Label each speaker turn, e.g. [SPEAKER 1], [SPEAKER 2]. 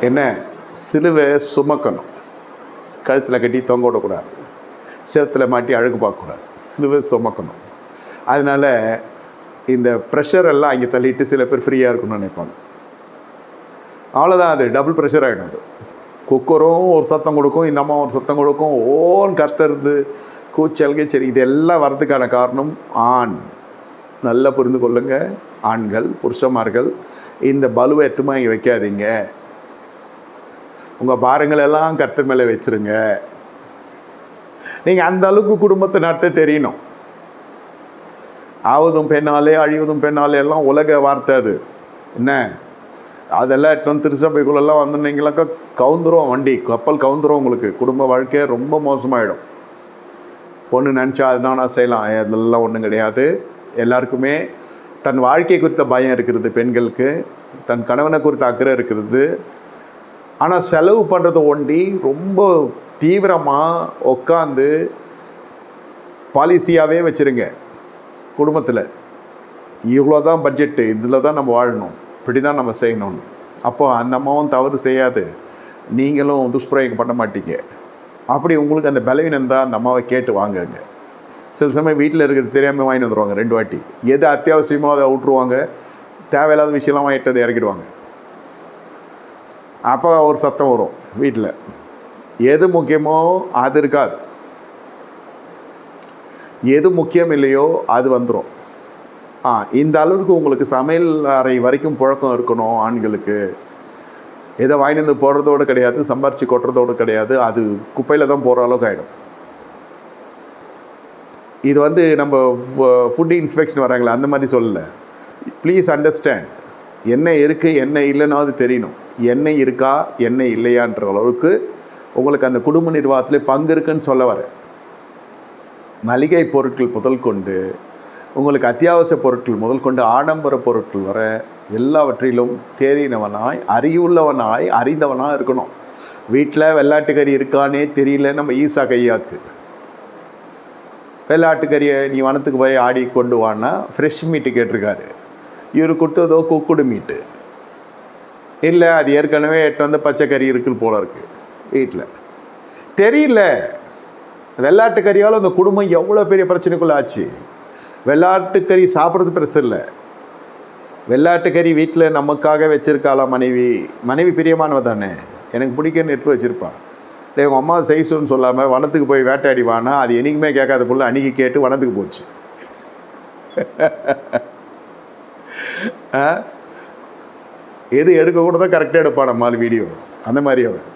[SPEAKER 1] என்ன, சிலுவை சுமக்கணும், கழுத்தில் கட்டி தொங்க விடக்கூடாது, சேத்துல மாட்டி அழகு பார்க்கக்கூடாது, சிலுவை சுமக்கணும். அதனால் இந்த ப்ரெஷர் எல்லாம் அங்கே தள்ளிட்டு சில பேர் ஃப்ரீயாக இருக்கணும்னு நினைப்பாங்க. அவ்வளோதான், அது டபுள் ப்ரெஷர் ஆகிடும். அது குக்கரும் ஒரு சத்தம் கொடுக்கும், இந்த அம்மா ஒரு சத்தம் கொடுக்கும், ஓன் கத்துறது, கூச்சல்கை, சரி, இதெல்லாம் வர்றதுக்கான காரணம் ஆண். நல்லா புரிந்து கொள்ளுங்க ஆண்கள், புருஷமார்கள், இந்த பலுவை எத்துமா இங்கே வைக்காதீங்க. உங்கள் பாரங்கள் எல்லாம் கர்த்தர் மேலே வச்சுருங்க. நீங்கள் அந்த அளவுக்கு குடும்பத்தை நடத்த தெரியணும். ஆவதும் பெண்ணாலே அழிவதும் பெண்ணாலே எல்லாம் உலக வார்த்தை. அது என்ன, அதெல்லாம் எட்டு திருச்சபைக்குள்ளெல்லாம் வந்துருந்தீங்களாக்கா கவுந்துரும், வண்டி கப்பல் கவுந்துரும். உங்களுக்கு குடும்ப வாழ்க்கையை ரொம்ப மோசமாகிடும். பொண்ணு நினச்சா அதுதான் நான் செய்யலாம், அதெல்லாம் ஒன்றும் கிடையாது. எல்லாருக்குமே தன் வாழ்க்கை குறித்த பயம் இருக்கிறது, பெண்களுக்கு தன் கணவனை குறித்த அக்கறை இருக்கிறது. ஆனால் செலவு பண்ணுறது ஒண்டி ரொம்ப தீவிரமாக உட்காந்து பாலிசியாகவே வச்சுருங்க. குடும்பத்தில் இவ்வளோ தான் பட்ஜெட்டு, இதில் தான் நம்ம வாழணும், இப்படி தான் நம்ம செய்யணும். அப்போ அந்த அம்மாவும் தவறு செய்யாது, நீங்களும் துஷ்பிரயோகம் பண்ண மாட்டீங்க. அப்படி உங்களுக்கு அந்த பலவீனம் தான் அந்த அம்மாவை கேட்டு வாங்குங்க. சில சமயம் வீட்டில் இருக்கிறது தெரியாமல் வாங்கிட்டு வந்துடுவாங்க 2 வாட்டி. எது அத்தியாவசியமோ அதை விட்ருவாங்க, தேவையில்லாத விஷயம்லாம் வாங்கிட்டு அதை இறக்கிடுவாங்க. அப்போ ஒரு சத்தம் வரும் வீட்டில். எது முக்கியமோ அது இருக்காது, எது முக்கியம் இல்லையோ அது வந்துடும். இந்த அளவுக்கு உங்களுக்கு சமையல் அறை வரைக்கும் புழக்கம் இருக்கணும். ஆண்களுக்கு எதை வாங்கிட்டு வந்து போடுறதோடு கிடையாது, சம்பாரித்து கொட்டுறதோடு கிடையாது, அது குப்பையில் தான் போகிற அளவுக்கு ஆகிடும். இது நம்ம ஃபுட் இன்ஸ்பெக்ஷன் வராங்களே அந்த மாதிரி சொல்லலை. ப்ளீஸ் அண்டர்ஸ்டாண்ட், என்ன இருக்குது என்ன இல்லைன்னா அது தெரியணும். எண்ணெய் இருக்கா எண்ணெய் இல்லையான்ற அளவுக்கு உங்களுக்கு அந்த குடும்ப நிர்வாகத்தில் பங்கு இருக்குன்னு சொல்ல வரேன். மளிகை பொருட்கள் முதல் கொண்டு உங்களுக்கு அத்தியாவசிய பொருட்கள் முதல் கொண்டு ஆடம்பர பொருட்கள் வர எல்லாவற்றிலும் தேறினவனாய், அறிவுள்ளவனாய், அறிந்தவனாக இருக்கணும். வீட்டில் வெள்ளாட்டுக்கறி இருக்கானே தெரியல, நம்ம ஈசா கையாக்கு. வெள்ளாட்டுக்கறியை நீ வனத்துக்கு போய் ஆடி கொண்டு வான்னா ஃப்ரெஷ் மீட்டு கேட்டிருக்காரு. இவர் கொடுத்ததோ குக்குடு மீட்டு இல்லை, அது ஏற்கனவே பச்சைக்கறி இருக்குன்னு போல இருக்குது வீட்டில். தெரியல, வெள்ளாட்டுக்கறியால் அந்த குடும்பம் எவ்வளோ பெரிய பிரச்சனைக்குள்ளே ஆச்சு. வெள்ளாட்டுக்கறி சாப்பிட்றது பிரச்சனை இல்லை, வெள்ளாட்டுக்கறி வீட்டில் நமக்காக வச்சுருக்காளா மனைவி பிரியமானவ தானே, எனக்கு பிடிக்குன்னு எடுத்து வச்சுருப்பான். இல்லை உங்கள் அம்மா செய்சுன்னு சொல்லாமல் வனத்துக்கு போய் வேட்டையாடிவானா, அது என்றைக்குமே கேட்காத புள்ள அன்றைக்கி கேட்டு வனத்துக்கு போச்சு. எது எடுக்க கூட தான் கரெக்டாக எடுப்பான் நம்மால் வீடியோ, அந்த மாதிரி அவன்.